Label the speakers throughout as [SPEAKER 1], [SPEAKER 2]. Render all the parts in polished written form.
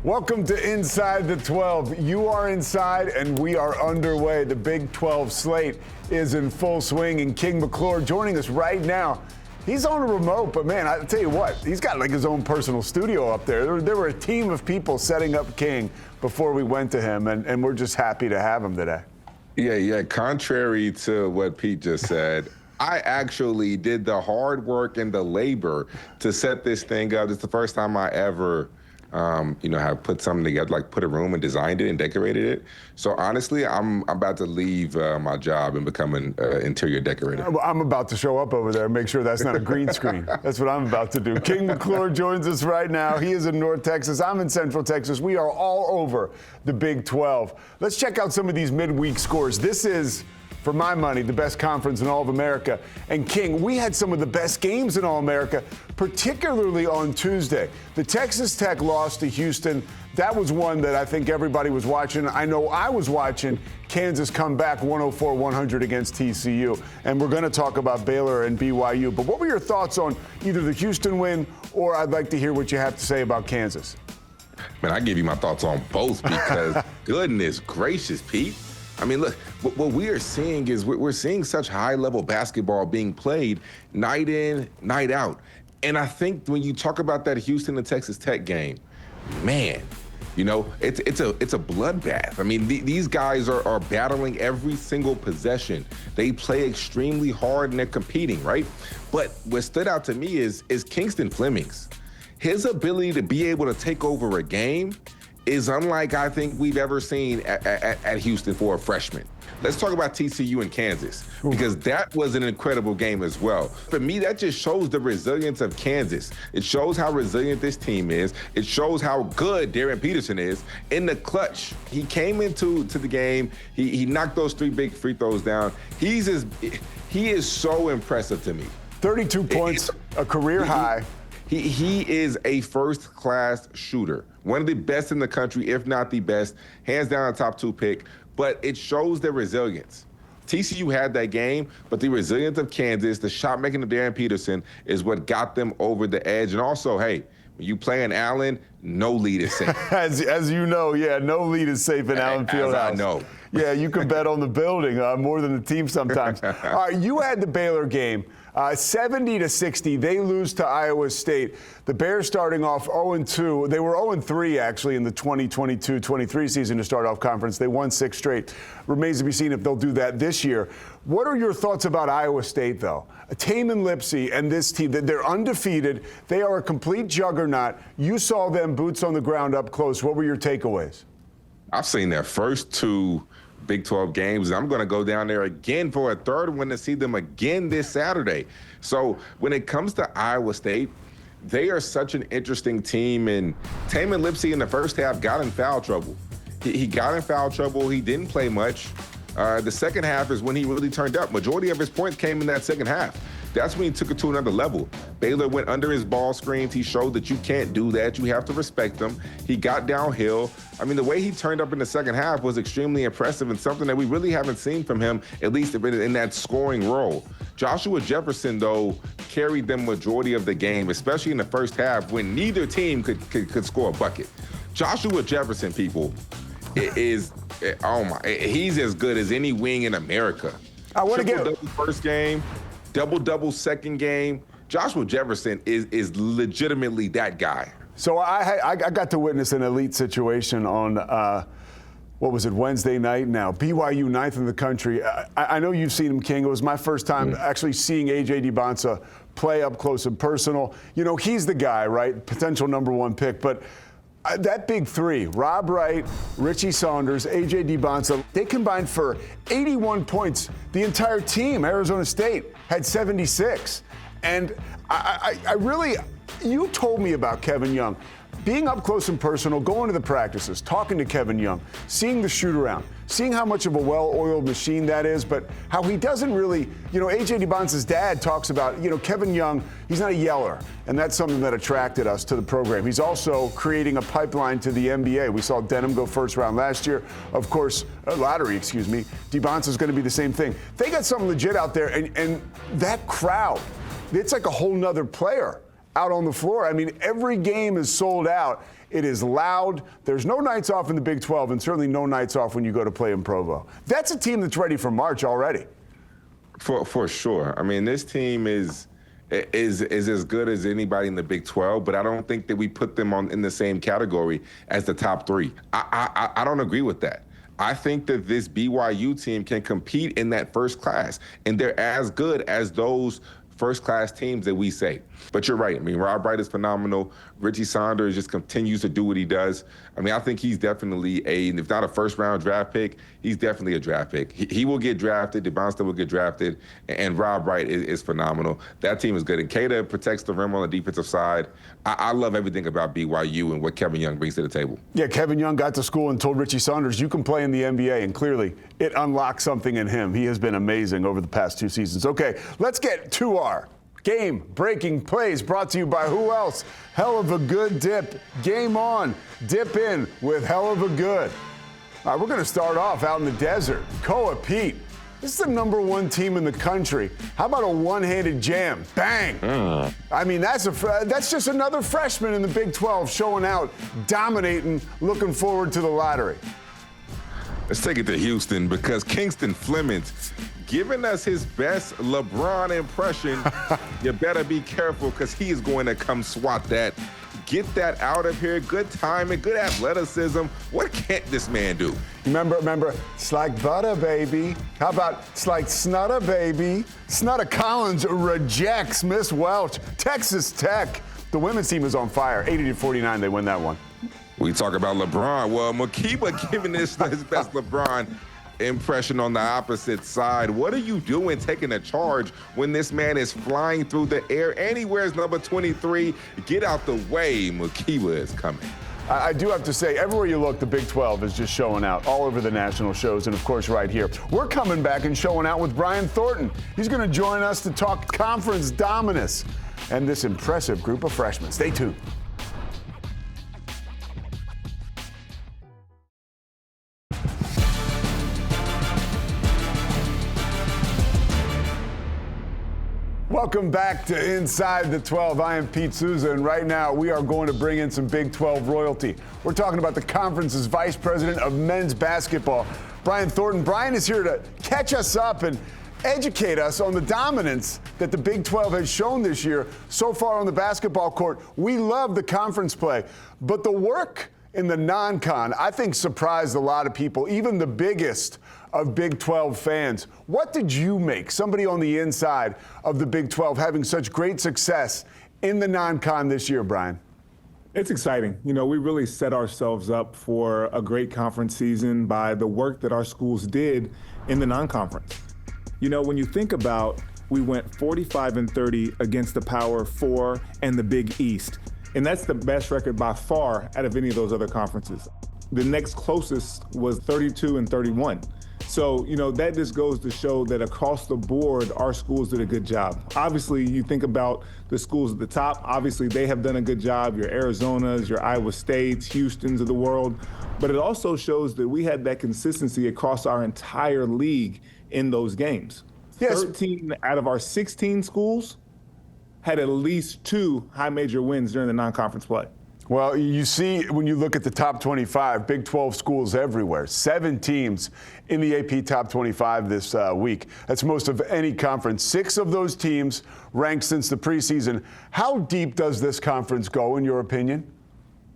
[SPEAKER 1] Welcome to Inside the 12. You are inside and we are underway. The Big 12 slate is in full swing, and King McClure joining us right now. He's on a remote, but man, I'll tell you what, he's got like his own personal studio up there. There were a team of people setting up King before we went to him, and we're just happy to have him today.
[SPEAKER 2] Yeah. Contrary to what Pete just said, I actually did the hard work and the labor to set this thing up. It's the first time I ever have put something together, like put a room and designed it and decorated it. So honestly, I'm about to leave my job and become an interior decorator.
[SPEAKER 1] I'm about to show up over there and make sure that's not a green screen. That's what I'm about to do. King McClure joins us right now. He is in North Texas. I'm in Central Texas. We are all over the Big 12. Let's check out some of these midweek scores. This is, for my money, the best conference in all of America. And King, we had some of the best games in all America, particularly on Tuesday. The Texas Tech loss to Houston. That was one that I think everybody was watching. I know I was watching. Kansas come back 104-100 against TCU. And we're going to talk about Baylor and BYU. But what were your thoughts on either the Houston win, or I'd like to hear what you have to say about Kansas?
[SPEAKER 2] Man, I give you my thoughts on both because goodness gracious, Pete. I mean, look, what we are seeing is we're seeing such high-level basketball being played night in, night out. And I think when you talk about that Houston and Texas Tech game, man, it's a bloodbath. I mean, these guys are battling every single possession. They play extremely hard and they're competing, right? But what stood out to me is Kingston Flemings. His ability to be able to take over a game is unlike I think we've ever seen at Houston for a freshman. Let's talk about TCU and Kansas, because that was an incredible game as well. For me, that just shows the resilience of Kansas. It shows how resilient this team is. It shows how good Darren Peterson is in the clutch. He came into the game. He knocked those 3 big free throws down. He is so impressive to me.
[SPEAKER 1] 32 points, a career high.
[SPEAKER 2] He is a first-class shooter, one of the best in the country, if not the best, hands down a top 2 pick, but it shows their resilience. TCU had that game, but the resilience of Kansas, the shot making of Darren Peterson is what got them over the edge. And also, hey, when you play in Allen, no lead is safe.
[SPEAKER 1] As you know, yeah, no lead is safe in Allen Fieldhouse.
[SPEAKER 2] I know.
[SPEAKER 1] Yeah, you can bet on the building more than the team sometimes. All right, you had the Baylor game. 70-60, they lose to Iowa State. The Bears starting off 0-2. They were 0-3 actually in the 2022-23 season to start off conference. They won 6 straight. Remains to be seen if they'll do that this year. What are your thoughts about Iowa State, though? Taman Lipsey and this team, they're undefeated. They are a complete juggernaut. You saw them boots on the ground up close. What were your takeaways?
[SPEAKER 2] I've seen their first 2 Big 12 games. I'm going to go down there again for a third one to see them again this Saturday. So when it comes to Iowa State, they are such an interesting team. And Taman Lipsey in the first half got in foul trouble. He got in foul trouble. He didn't play much. The second half is when he really turned up. Majority of his points came in that second half. That's when he took it to another level. Baylor went under his ball screens. He showed that you can't do that. You have to respect them. He got downhill. I mean, the way he turned up in the second half was extremely impressive and something that we really haven't seen from him, at least in that scoring role. Joshua Jefferson, though, carried them majority of the game, especially in the first half when neither team could score a bucket. Joshua Jefferson, people, he's as good as any wing in America.
[SPEAKER 1] I want to get
[SPEAKER 2] Triple-double first game, double-double second game. Joshua Jefferson is legitimately that guy.
[SPEAKER 1] So I got to witness an elite situation on, Wednesday night now. BYU 9th in the country. I know you've seen him, King. It was my first time actually seeing A.J. DiBonsa play up close and personal. He's the guy, right? Potential number 1 pick. But that big 3, Rob Wright, Richie Saunders, A.J. DiBonsa, they combined for 81 points. The entire team, Arizona State, had 76. And you told me about Kevin Young. Being up close and personal, going to the practices, talking to Kevin Young, seeing the shoot around, seeing how much of a well-oiled machine that is, but how he doesn't really, A.J. DiBonsa's dad talks about, Kevin Young, he's not a yeller, and that's something that attracted us to the program. He's also creating a pipeline to the NBA. We saw Denham go first round last year. Of course, lottery, DiBonsa's going to be the same thing. They got something legit out there, and that crowd, it's like a whole nother player. out on the floor. I mean, every game is sold out. It is loud. There's no nights off in the Big 12, and certainly no nights off when you go to play in Provo. That's a team that's ready for March already.
[SPEAKER 2] For sure. I mean, this team is as good as anybody in the Big 12, but I don't think that we put them in the same category as the top three. I don't agree with that. I think that this BYU team can compete in that first class, and they're as good as those first-class teams that we say. But you're right. I mean, Rob Wright is phenomenal. Richie Saunders just continues to do what he does. I mean, I think he's definitely if not a first-round draft pick, he's definitely a draft pick. He will get drafted. DeBonsta will get drafted. And Rob Wright is phenomenal. That team is good. And Cada protects the rim on the defensive side. I love everything about BYU and what Kevin Young brings to the table. Yeah,
[SPEAKER 1] Kevin Young got to school and told Richie Saunders, you can play in the NBA. And clearly, it unlocked something in him. He has been amazing over the past 2 seasons. Okay, let's get to our game-breaking plays brought to you by who else? Hell of a Good Dip. Game on. Dip in with Hell of a Good. All right, we're going to start off out in the desert. Koa Pete. This is the #1 team in the country. How about a one-handed jam? Bang! I mean, that's just another freshman in the Big 12 showing out, dominating, looking forward to the lottery.
[SPEAKER 2] Let's take it to Houston because Kingston Flemings giving us his best LeBron impression. You better be careful because he is going to come swat that. Get that out of here. Good timing, good athleticism. What can't this man do?
[SPEAKER 1] Remember, it's like butter, baby. How about it's like snutter, baby? Snutter Collins rejects Miss Welch. Texas Tech. The women's team is on fire. 80-49, they win that one.
[SPEAKER 2] We talk about LeBron. Well, Makiba giving this his best LeBron impression on the opposite side. What are you doing taking a charge when this man is flying through the air and he wears number 23? Get out the way. Makiba is coming.
[SPEAKER 1] I do have to say, everywhere you look, the Big 12 is just showing out all over the national shows and, of course, right here. We're coming back and showing out with Brian Thornton. He's going to join us to talk conference dominance and this impressive group of freshmen. Stay tuned. Welcome back to Inside the 12. I am Pete Sousa, and right now we are going to bring in some Big 12 royalty. We're talking about the conference's vice president of men's basketball, Brian Thornton. Brian is here to catch us up and educate us on the dominance that the Big 12 has shown this year so far on the basketball court. We love the conference play, but the work in the non-con, I think, surprised a lot of people, even the biggest of Big 12 fans. What did you make, somebody on the inside of the Big 12, having such great success in the non-con this year, Brian?
[SPEAKER 3] It's exciting. You know, we really set ourselves up for a great conference season by the work that our schools did in the non-conference. You know, when you think about, we went 45-30 against the Power Four and the Big East. And that's the best record by far out of any of those other conferences. The next closest was 32-31. So, you know, that just goes to show that across the board, our schools did a good job. Obviously, you think about the schools at the top. Obviously, they have done a good job, your Arizonas, your Iowa States, Houstons of the world. But it also shows that we had that consistency across our entire league in those games. Yes. 13 out of our 16 schools had at least 2 high major wins during the non-conference play.
[SPEAKER 1] Well, you see, when you look at the top 25, Big 12 schools everywhere, 7 teams in the AP top 25 this week. That's most of any conference. 6 of those teams ranked since the preseason. How deep does this conference go, in your opinion?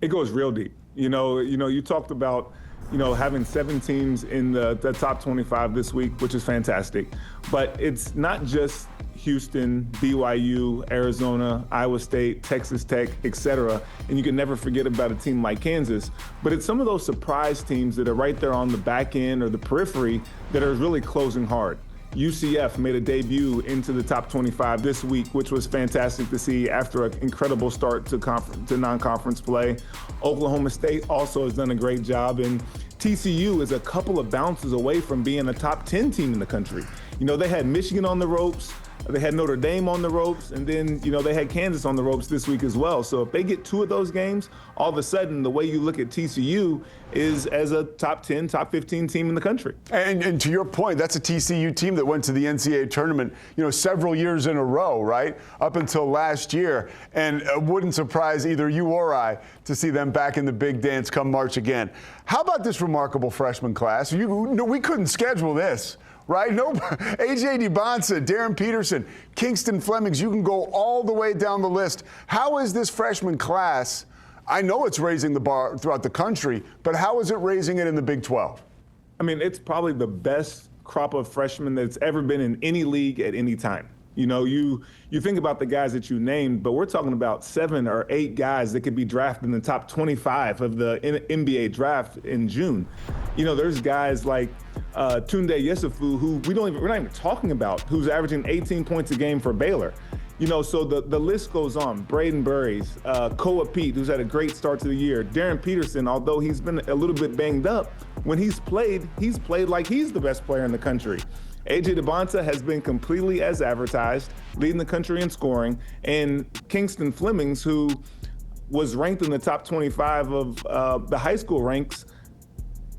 [SPEAKER 3] It goes real deep. You know, you talked about, having 7 teams in the top 25 this week, which is fantastic. But it's not just Houston, BYU, Arizona, Iowa State, Texas Tech, etc. And you can never forget about a team like Kansas. But it's some of those surprise teams that are right there on the back end or the periphery that are really closing hard. UCF made a debut into the top 25 this week, which was fantastic to see after an incredible start to non-conference play. Oklahoma State also has done a great job, and TCU is a couple of bounces away from being a top 10 team in the country. They had Michigan on the ropes. They had Notre Dame on the ropes, and then, they had Kansas on the ropes this week as well. So if they get 2 of those games, all of a sudden, the way you look at TCU is as a top 10, top 15 team in the country.
[SPEAKER 1] And to your point, that's a TCU team that went to the NCAA tournament, several years in a row, right? Up until last year. And it wouldn't surprise either you or I to see them back in the big dance come March again. How about this remarkable freshman class? We couldn't schedule this. Right? No, A.J. DeBonsa, Darren Peterson, Kingston Flemings, you can go all the way down the list. How is this freshman class, I know it's raising the bar throughout the country, but how is it raising it in the Big 12?
[SPEAKER 3] I mean, it's probably the best crop of freshmen that's ever been in any league at any time. You think about the guys that you named, but we're talking about 7 or 8 guys that could be drafted in the top 25 of the NBA draft in June. There's guys like Tunde Yesufu, who we're not even talking about, who's averaging 18 points a game for Baylor. So the list goes on. Braden Burries, Koa Pete, who's had a great start to the year. Darren Peterson, although he's been a little bit banged up, when he's played like he's the best player in the country. A.J. DeBonsa has been completely as advertised, leading the country in scoring. And Kingston Flemings, who was ranked in the top 25 of the high school ranks,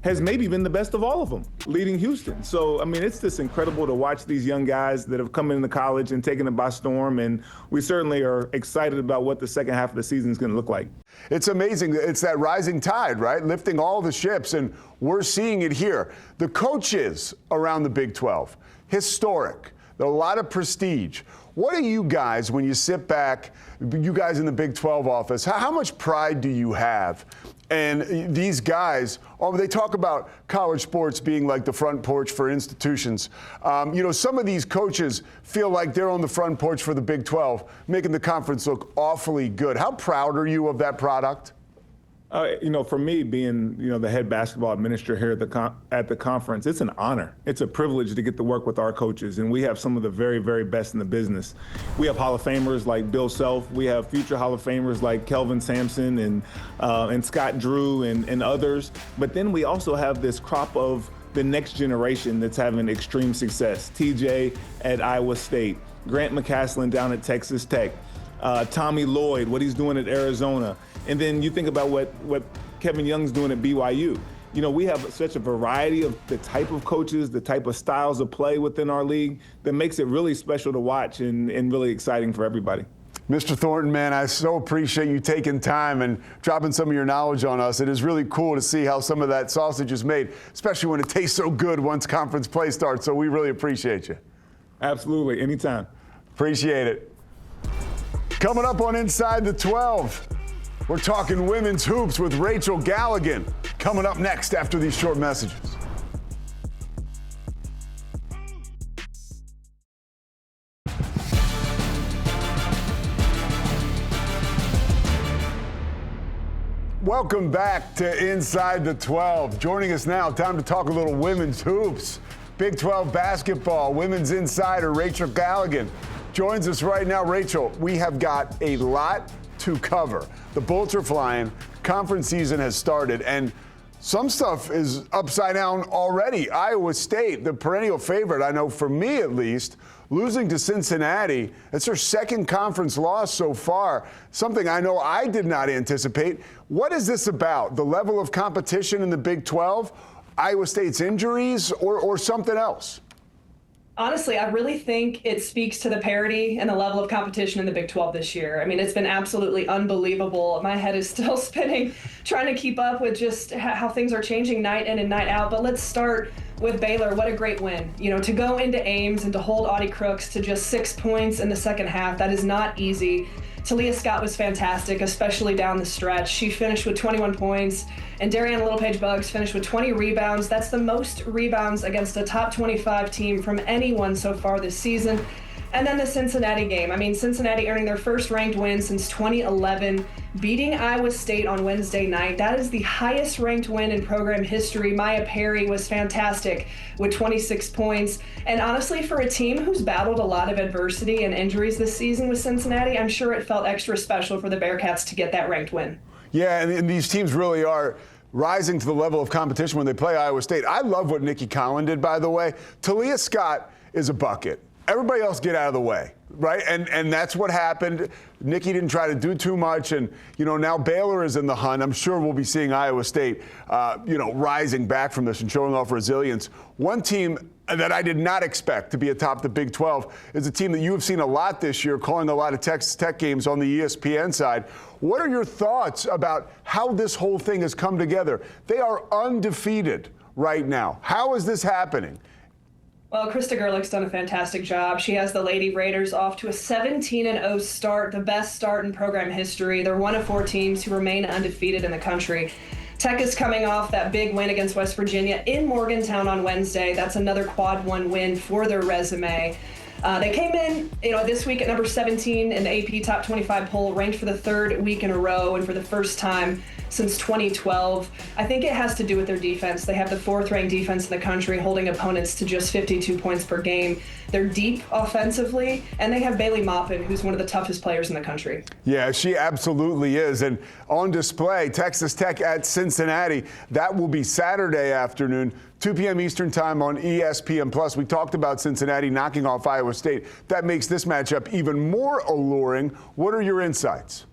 [SPEAKER 3] has maybe been the best of all of them, leading Houston. So, I mean, it's just incredible to watch these young guys that have come into college and taken it by storm. And we certainly are excited about what the second half of the season is going to look like.
[SPEAKER 1] It's amazing. It's that rising tide, right? Lifting all the ships, and we're seeing it here. The coaches around the Big 12, historic, a lot of prestige. What are you guys, when you sit back, you guys in the Big 12 office, how much pride do you have? And these guys, they talk about college sports being like the front porch for institutions. Some of these coaches feel like they're on the front porch for the Big 12, making the conference look awfully good. How proud are you of that product?
[SPEAKER 3] For me, being the head basketball administrator here at the conference, it's an honor. It's a privilege to get to work with our coaches, and we have some of the very, very best in the business. We have Hall of Famers like Bill Self. We have future Hall of Famers like Kelvin Sampson and Scott Drew and others. But then we also have this crop of the next generation that's having extreme success. TJ at Iowa State, Grant McCaslin down at Texas Tech, Tommy Lloyd, what he's doing at Arizona. And then you think about what Kevin Young's doing at BYU. We have such a variety of the type of coaches, the type of styles of play within our league that makes it really special to watch and really exciting for everybody.
[SPEAKER 1] Mr. Thornton, man, I so appreciate you taking time and dropping some of your knowledge on us. It is really cool to see how some of that sausage is made, especially when it tastes so good once conference play starts. So we really appreciate you.
[SPEAKER 3] Absolutely. Anytime.
[SPEAKER 1] Appreciate it. Coming up on Inside the 12. We're talking women's hoops with Rachel Galligan. Coming up next after these short messages. Welcome back to Inside the 12. Joining us now, time to talk a little women's hoops. Big 12 basketball, women's insider Rachel Galligan joins us right now. Rachel, we have got a lot to cover. The Bolts are flying, conference season has started, and some stuff is upside down already. Iowa State, the perennial favorite, I know for me at least, losing to Cincinnati. It's their second conference loss so far, something I know I did not anticipate. What is this about? The level of competition in the Big 12, Iowa State's injuries, or something else?
[SPEAKER 4] Honestly, I really think it speaks to the parity and the level of competition in the Big 12 this year. I mean, it's been absolutely unbelievable. My head is still spinning trying to keep up with just how things are changing night in and night out. But let's start with Baylor. What a great win. To go into Ames and to hold Audie Crooks to just 6 points in the second half, that is not easy. Talia Scott was fantastic, especially down the stretch. She finished with 21 points, and Darianne Littlepage-Buggs finished with 20 rebounds. That's the most rebounds against a top 25 team from anyone so far this season. And then the Cincinnati game. I mean, Cincinnati earning their first ranked win since 2011, beating Iowa State on Wednesday night. That is the highest ranked win in program history. Maya Perry was fantastic with 26 points. And honestly, for a team who's battled a lot of adversity and injuries this season with Cincinnati, I'm sure it felt extra special for the Bearcats to get that ranked win.
[SPEAKER 1] Yeah, and these teams really are rising to the level of competition when they play Iowa State. I love what Nikki Collin did, by the way. Talia Scott is a bucket. Everybody else get out of the way, right? And that's what happened. Nikki didn't try to do too much, and now Baylor is in the hunt. I'm sure we'll be seeing Iowa State, rising back from this and showing off resilience. One team that I did not expect to be atop the Big 12 is a team that you have seen a lot this year, calling a lot of Texas Tech games on the ESPN side. What are your thoughts about how this whole thing has come together? They are undefeated right now. How is this happening?
[SPEAKER 4] Well, Krista Gerlich's done a fantastic job. She has the Lady Raiders off to a 17-0 start, the best start in program history. They're one of 4 teams who remain undefeated in the country. Tech is coming off that big win against West Virginia in Morgantown on Wednesday. That's another quad 1 win for their resume. They came in, this week at number 17 in the AP Top 25 poll, ranked for the 3rd week in a row and for the first time since 2012. I think it has to do with their defense. They have the 4th ranked defense in the country, holding opponents to just 52 points per game. They're deep offensively, and they have Bailey Maupin, who's one of the toughest players in the country. Yeah,
[SPEAKER 1] she absolutely is. And on display, Texas Tech at Cincinnati. That will be Saturday afternoon, 2 p.m. Eastern time on ESPN+. We talked about Cincinnati knocking off Iowa State. That makes this matchup even more alluring. What are your insights?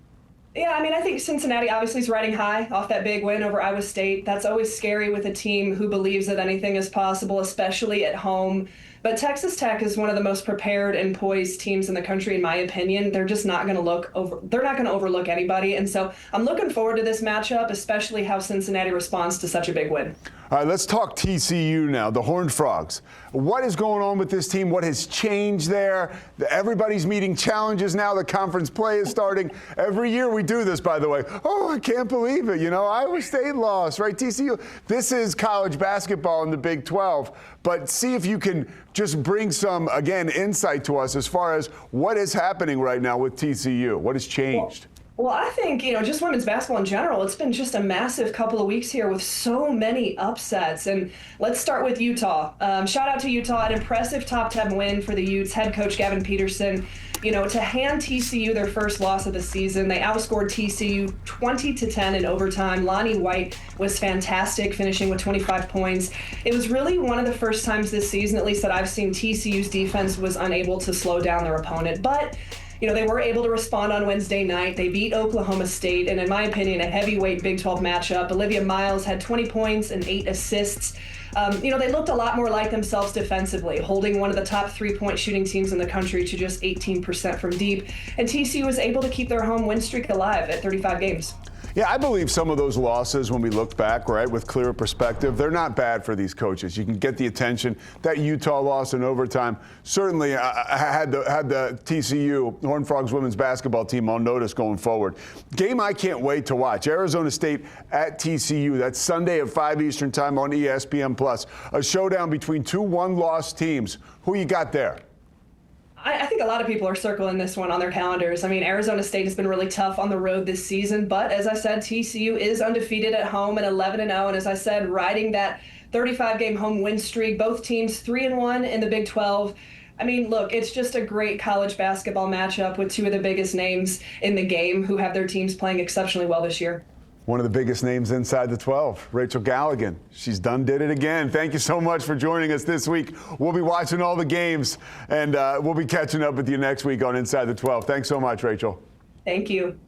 [SPEAKER 4] Yeah, I think Cincinnati obviously is riding high off that big win over Iowa State. That's always scary with a team who believes that anything is possible, especially at home. But Texas Tech is one of the most prepared and poised teams in the country, in my opinion. They're just not going to they're not going to overlook anybody. And so I'm looking forward to this matchup, especially how Cincinnati responds to such a big win.
[SPEAKER 1] All right, let's talk TCU now, the Horned Frogs. What is going on with this team? What has changed there? Everybody's meeting challenges now. The conference play is starting. Every year we do this, by the way. Oh, I can't believe it. Iowa State lost, right? TCU. This is college basketball in the Big 12. But see if you can just bring some, again, insight to us as far as what is happening right now with TCU. What has changed?
[SPEAKER 4] Well, I think, just women's basketball in general, it's been just a massive couple of weeks here with so many upsets. And let's start with Utah. Shout out to Utah, an impressive top 10 win for the Utes. Head coach Gavin Peterson, to hand TCU their first loss of the season. They outscored TCU 20-10 in overtime. Lonnie White was fantastic, finishing with 25 points. It was really one of the first times this season, at least that I've seen, TCU's defense was unable to slow down their opponent. But they were able to respond on Wednesday night. They beat Oklahoma State, and in my opinion, a heavyweight Big 12 matchup. Olivia Miles had 20 points and 8 assists. They looked a lot more like themselves defensively, holding one of the top 3-point shooting teams in the country to just 18% from deep. And TCU was able to keep their home win streak alive at 35 games.
[SPEAKER 1] Yeah, I believe some of those losses, when we look back, right, with clearer perspective, they're not bad for these coaches. You can get the attention. That Utah loss in overtime certainly had the TCU Horned Frogs women's basketball team on notice going forward. Game I can't wait to watch. Arizona State at TCU. That's Sunday at 5 Eastern time on ESPN+. A showdown between 2 one-loss teams. Who you got there?
[SPEAKER 4] I think a lot of people are circling this one on their calendars. Arizona State has been really tough on the road this season, but as I said, TCU is undefeated at home at 11-0, and as I said, riding that 35-game home win streak. Both teams 3-1 in the Big 12. Look, it's just a great college basketball matchup with 2 of the biggest names in the game who have their teams playing exceptionally well this year.
[SPEAKER 1] One of the biggest names inside the 12, Rachel Galligan. She's did it again. Thank you so much for joining us this week. We'll be watching all the games, and we'll be catching up with you next week on Inside the 12. Thanks so much, Rachel.
[SPEAKER 4] Thank you.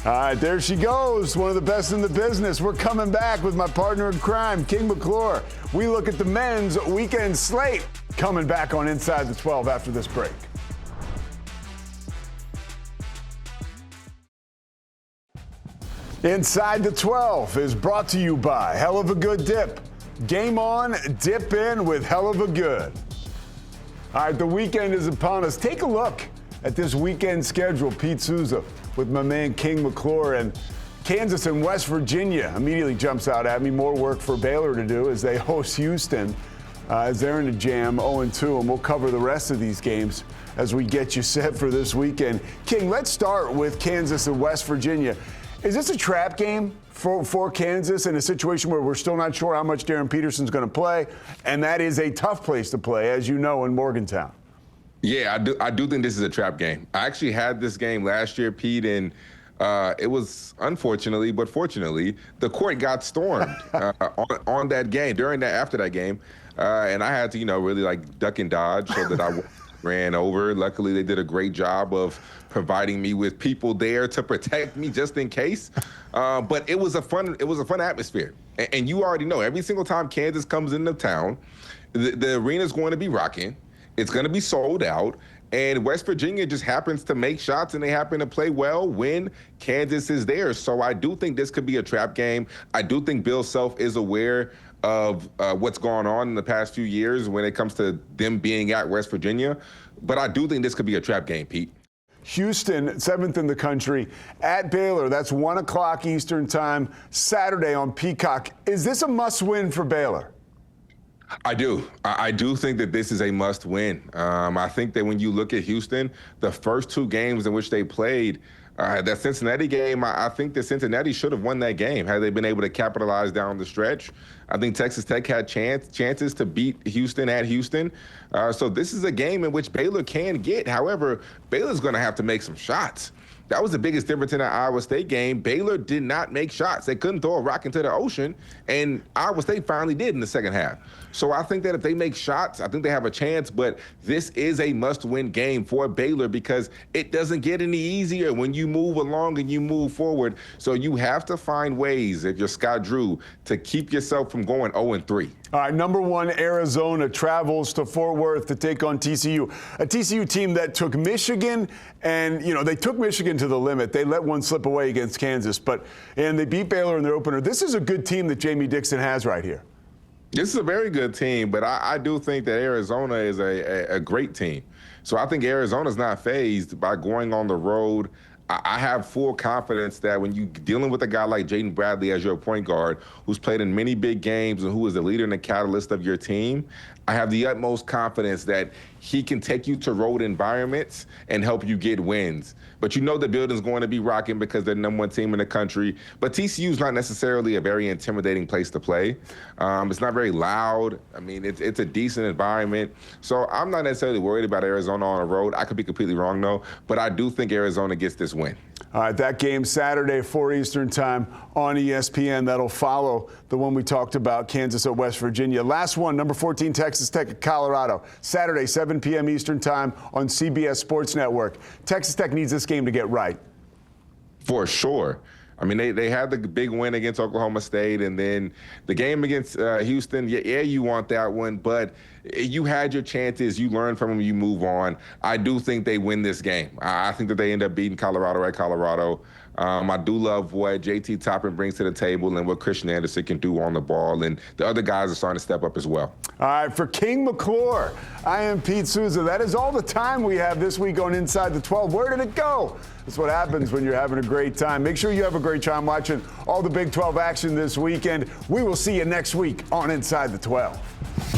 [SPEAKER 1] All right, there she goes, one of the best in the business. We're coming back with my partner in crime, King McClure. We look at the men's weekend slate. Coming back on Inside the 12 after this break. Inside the 12 is brought to you by Hell of a Good Dip. Game on, dip in with Hell of a Good. All right, the weekend is upon us. Take a look at this weekend schedule. Pete Sousa with my man King McClure, and Kansas and West Virginia immediately jumps out at me. More work for Baylor to do as they host Houston as they're in a jam 0-2, and we'll cover the rest of these games as we get you set for this weekend. King, let's start with Kansas and West Virginia. Is this a trap game for Kansas in a situation where we're still not sure how much Darren Peterson's going to play? And that is a tough place to play, as you know, in Morgantown.
[SPEAKER 2] Yeah, I do think this is a trap game. I actually had this game last year, Pete, and it was unfortunately, but fortunately, the court got stormed on that game, after that game. and I had to, really like duck and dodge so that I ran over. Luckily, they did a great job of providing me with people there to protect me just in case. But it was a fun atmosphere. And you already know, every single time Kansas comes into town, the arena's going to be rocking. It's going to be sold out. And West Virginia just happens to make shots, and they happen to play well when Kansas is there. So I do think this could be a trap game. I do think Bill Self is aware of what's gone on in the past few years when it comes to them being at West Virginia. But I do think this could be a trap game, Pete.
[SPEAKER 1] Houston, 7th in the country, at Baylor. That's 1 o'clock Eastern time, Saturday on Peacock. Is this a must-win for Baylor?
[SPEAKER 2] I do. I do think that this is a must win. I think that when you look at Houston, the first 2 games in which they played, that Cincinnati game, I think that Cincinnati should have won that game had they been able to capitalize down the stretch. I think Texas Tech had chances to beat Houston at Houston. So this is a game in which Baylor can get. However, Baylor's going to have to make some shots. That was the biggest difference in the Iowa State game. Baylor did not make shots. They couldn't throw a rock into the ocean, and Iowa State finally did in the second half. So I think that if they make shots, I think they have a chance, but this is a must-win game for Baylor because it doesn't get any easier when you move along and you move forward. So you have to find ways, if you're Scott Drew, to keep yourself from going 0-3.
[SPEAKER 1] All right, number 1, Arizona travels to Fort Worth to take on TCU, a TCU team that took Michigan, and they took Michigan to the limit. They let one slip away against Kansas, and they beat Baylor in their opener. This is a good team that Jamie Dixon has right here.
[SPEAKER 2] This is a very good team, but I do think that Arizona is a great team. So I think Arizona's not fazed by going on the road. I have full confidence that when you're dealing with a guy like Jaden Bradley as your point guard, who's played in many big games and who is the leader and the catalyst of your team, I have the utmost confidence that he can take you to road environments and help you get wins. But the building's going to be rocking because they're the number 1 team in the country. But TCU's not necessarily a very intimidating place to play. It's not very loud. I mean, it's a decent environment. So I'm not necessarily worried about Arizona on the road. I could be completely wrong, though. But I do think Arizona gets this win.
[SPEAKER 1] All right, that game Saturday, 4 Eastern time on ESPN. That'll follow the one we talked about, Kansas at West Virginia. Last one, number 14, Texas Tech at Colorado. Saturday, 7 p.m. Eastern time on CBS Sports Network. Texas Tech needs this game to get right.
[SPEAKER 2] For sure. I mean, they had the big win against Oklahoma State, and then the game against Houston, yeah, you want that one, but you had your chances. You learn from them, you move on. I do think they win this game. I think that they end up beating Colorado at Colorado. I do love what JT Toppin brings to the table and what Christian Anderson can do on the ball, and the other guys are starting to step up as well.
[SPEAKER 1] All right, for King McClure, I am Pete Sousa. That is all the time we have this week on Inside the 12. Where did it go? That's what happens when you're having a great time. Make sure you have a great time watching all the Big 12 action this weekend. We will see you next week on Inside the 12.